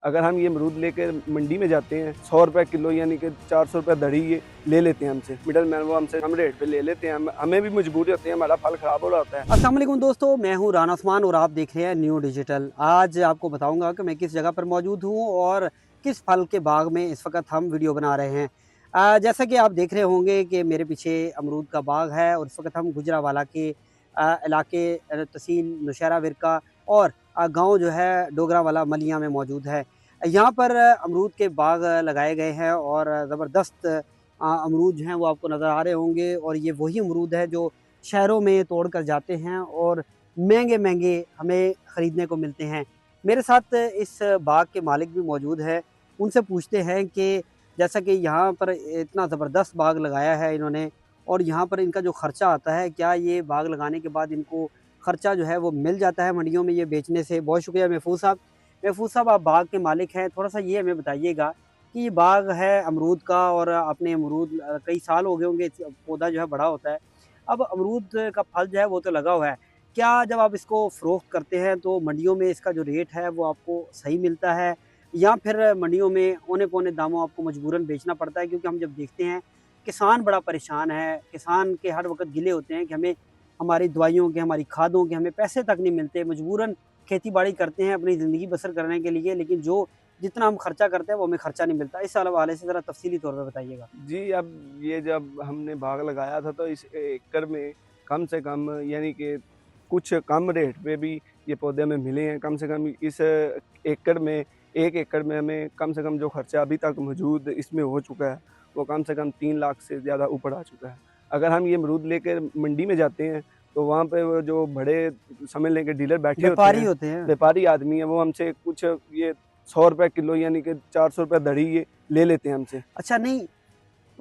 अगर हम ये अमरूद लेकर मंडी में जाते हैं 100 रुपए किलो यानी कि 400 रुपए धड़ी ये ले लेते हैं हमसे। मिडल मैन वो हमसे कम रेट पे ले लेते हैं। हमें भी मजबूरी होती है, हमारा फल खराब हो रहा होता है। अस्सलाम वालेकुम दोस्तों, मैं हूं राना उस्मान और आप देख रहे हैं न्यू डिजिटल। आज आपको बताऊंगा कि मैं किस जगह पर मौजूद हूं और किस फल के बाग में इस वक्त हम वीडियो बना रहे हैं। जैसा कि आप देख रहे होंगे कि मेरे पीछे अमरूद का बाग है और इस वक्त हम गुजरावाला के इलाके तहसील नौशहरा विरका और गांव जो है डोगरावाला मलिया में मौजूद है। यहाँ पर अमरूद के बाग लगाए गए हैं और ज़बरदस्त अमरूद जो हैं वो आपको नज़र आ रहे होंगे और ये वही अमरूद है जो शहरों में तोड़ कर जाते हैं और महंगे-महंगे हमें ख़रीदने को मिलते हैं। मेरे साथ इस बाग के मालिक भी मौजूद है। उनसे पूछते हैं कि जैसा कि यहाँ पर इतना ज़बरदस्त बाग लगाया है इन्होंने और यहाँ पर इनका जो ख़र्चा आता है, क्या ये बाग लगाने के बाद इनको ख़र्चा जो है वो मिल जाता है मंडियों में ये बेचने से? बहुत शुक्रिया महफूज़ साहब। महफूज़ साहब, आप बाग के मालिक हैं, थोड़ा-सा ये हमें बताइएगा कि ये बाग है अमरूद का और आपने अमरूद कई साल हो गए होंगे, इस पौधा जो है बड़ा होता है। अब अमरूद का फल जो है वो तो लगा हुआ है। क्या जब आप इसको फ़रोख्त करते हैं तो मंडियों में इसका जो रेट है वो आपको सही मिलता है? या फिर मंडियों में औने-पौने दामों आपको मजबूरन बेचना पड़ता है? क्योंकि हम जब देखते हैं किसान बड़ा परेशान है, किसान के हर वक़्त गिले होते हैं कि हमें हमारी दवाइयों के, हमारी खादों के हमें पैसे तक नहीं मिलते। मजबूरन खेती-बाड़ी करते हैं अपनी ज़िंदगी बसर करने के लिए, लेकिन जो जितना हम खर्चा करते हैं वो हमें खर्चा नहीं मिलता। इस हवाले से ज़रा तफ़सीली तौर पे बताइएगा। जी, अब ये जब हमने बाग लगाया था तो इस एकड़ में कम से कम यानी कि कुछ कम रेट पे भी ये पौधे हमें मिले हैं। कम से कम इस एकड़ में 1 एकड़ में हमें कम से कम जो खर्चा अभी तक मौजूद इसमें हो चुका है, वो कम से कम 3 लाख से ज़्यादा ऊपर आ चुका है। अगर हम ये अमरूद लेकर मंडी में जाते हैं, तो वहाँ पे वो जो बड़े समझ लें कि डीलर बैठे होते व्यापारी हैं, होते हैं। व्यापारी आदमी हैं, वो हमसे कुछ ये 100 रुपए किलो यानी कि 400 रुपए धड़ी ये ले लेते हैं हमसे। अच्छा नहीं,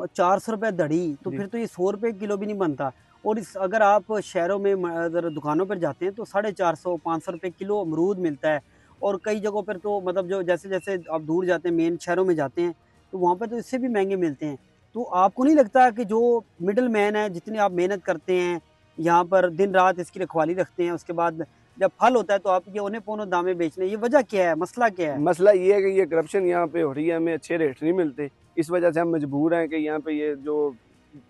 400 रुपए धड़ी, तो जी। फिर तो ये 100 रुपए किलो भी नहीं बनता। और इस अगर आप शहरों में अगर दुकानों पर जाते हैं तो 450 500 रुपए किलो अमरूद मिलता है। और कई जगहों पर तो मतलब जो जैसे-जैसे आप दूर जाते हैं, मेन शहरों में जाते हैं, तो वहाँ पे तो इससे भी महँगे मिलते हैं। तो आपको नहीं लगता कि जो मिडल मैन है, जितनी आप मेहनत करते हैं, यहाँ पर दिन-रात इसकी रखवाली रखते हैं, उसके बाद जब फल होता है तो आप ये औने-पौने दाम में बेच रहे हैं, ये वजह क्या है? मसला क्या है? मसला ये है कि ये करप्शन यहाँ पे हो रही है, हमें अच्छे रेट नहीं मिलते। इस वजह से हम मजबूर हैं कि यहाँ पे ये जो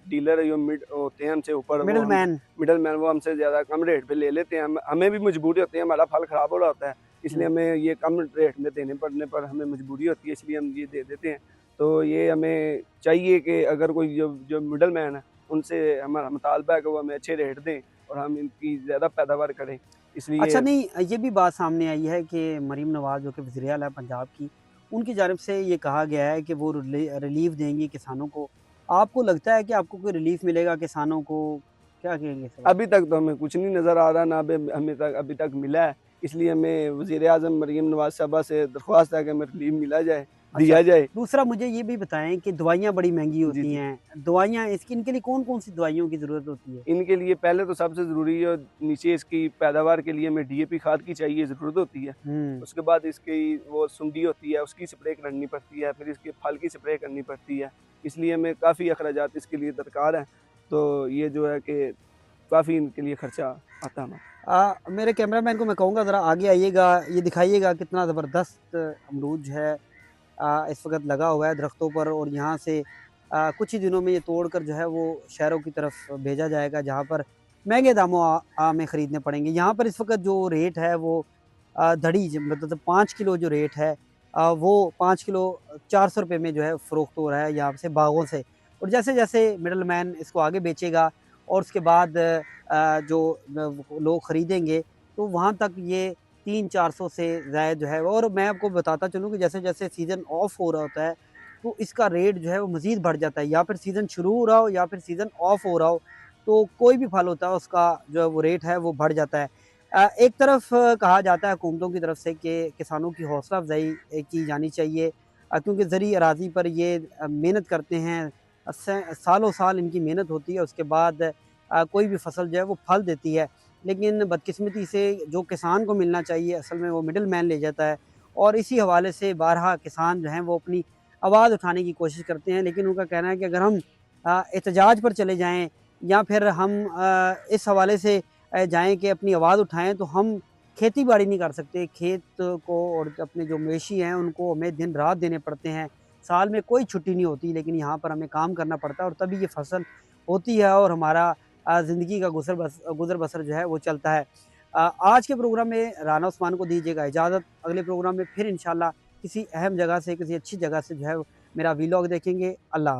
डीलर जो मिड होते हैं हमसे ऊपर वो मिडल हम मैन। मिडल मैन वो हमसे ज़्यादा कम रेट पे ले लेते हैं। हमें भी मजबूरी होती है, हमारा फल खराब हो रहा होता है, इसलिए हुँ। हमें ये कम रेट में देने पड़ने पर हमें मजबूरी होती है, इसलिए हम ये दे देते हैं। तो ये हमें चाहिए कि अगर कोई जो जो मिडल मैन है, उनसे हमारा मुतालबा है कि वो हमें अच्छे रेट दें और हम इनकी ज़्यादा पैदावार करें। अच्छा इसलिए नहीं, ये भी बात सामने आई है कि मरीम नवाज़ जो कि वज़ीर आला है पंजाब की, उनकी जानिब से ये कहा गया है कि वो रिलीफ़ देंगी किसानों को। आपको लगता है कि आपको कोई रिलीफ़ मिलेगा किसानों को? क्या कहेंगे इस हवाले अभी तक तो हमें कुछ नहीं नज़र आ रहा, ना हमें तक अभी तक मिला है। इसलिए हमें वज़ीर-ए-आज़म मरीम नवाज़ साहबा से दरख्वास्त है कि हमें रिलीफ़ मिला जाए, अच्छा, दिया जाए। दूसरा मुझे ये भी बताएँ कि दवाइयाँ बड़ी महँगी जी, होती जी। हैं। दवाइयाँ इसकी इनके लिए कौन-कौन सी दवाइयों की ज़रूरत होती है? इनके लिए पहले तो सबसे ज़रूरी है नीचे इसकी पैदावार के लिए हमें डीएपी खाद की चाहिए ज़रूरत होती है। हुँ। उसके बाद इसकी वो सुंडी होती है, उसकी स्प्रे करनी पड़ती है, फिर इसके फल की स्प्रे करनी पड़ती है। इसलिए हमें काफ़ी अखराजात इसके लिए दरकार हैं। तो ये जो है कि काफ़ी इनके लिए खर्चा आता है हमारा। मेरे कैमरामैन को मैं कहूँगा ज़रा आगे आइएगा, ये दिखाइएगा कितना ज़बरदस्त अमरूद जो है इस वक़्त लगा हुआ है दरख्तों पर और यहाँ से कुछ ही दिनों में ये तोड़कर जो है वो शहरों की तरफ भेजा जाएगा जहाँ पर महँगे दामों में ख़रीदने पड़ेंगे। यहाँ पर इस वक़्त जो रेट है वो धड़ी ज मतलब 5 किलो जो रेट है वो 5 किलो 400 रुपए में जो है फ़रोख्त हो रहा है यहाँ से बागों से। और जैसे-जैसे मिडलमैन इसको आगे बेचेगा और उसके बाद जो लोग ख़रीदेंगे तो वहाँ तक ये 300-400 से ज़ायद जो है। और मैं आपको बताता चलूँ कि जैसे-जैसे सीज़न ऑफ हो रहा होता है, तो इसका रेट जो है वो मज़ीद बढ़ जाता है। या फिर सीज़न शुरू हो रहा हो या फिर सीज़न ऑफ हो रहा हो, तो कोई भी फल होता है उसका जो है वो रेट है वो बढ़ जाता है। एक तरफ कहा जाता है हुकूमतों की तरफ से कि किसानों की हौसला अफ़ज़ाई की जानी चाहिए क्योंकि ज़री अराज़ी पर ये मेहनत करते हैं। सालों-साल इनकी मेहनत होती है, उसके बाद कोई भी फ़सल जो है वो फल देती है। लेकिन बदकिस्मती से जो किसान को मिलना चाहिए असल में वो मिडल मैन ले जाता है और इसी हवाले से बारहा किसान जो हैं वो अपनी आवाज़ उठाने की कोशिश करते हैं। लेकिन उनका कहना है कि अगर हम एहतजाज पर चले जाएँ या फिर हम इस हवाले से जाएँ कि अपनी आवाज़ उठाएँ तो हम खेती बाड़ी नहीं कर सकते, खेत को और अपने जो मवेशी हैं उनको हमें दिन रात देने पड़ते हैं। साल में कोई छुट्टी नहीं होती, लेकिन यहाँ पर हमें काम करना पड़ता है और तभी ये फसल होती है और हमारा ज़िंदगी का गुज़र बसर जो है वो चलता है। आज के प्रोग्राम में राना उस्मान को दीजिएगा इजाज़त। अगले प्रोग्राम में फिर इंशाल्लाह किसी अहम जगह से, किसी अच्छी जगह से जो है मेरा व्लॉग देखेंगे। अल्लाह हाफ़िज़।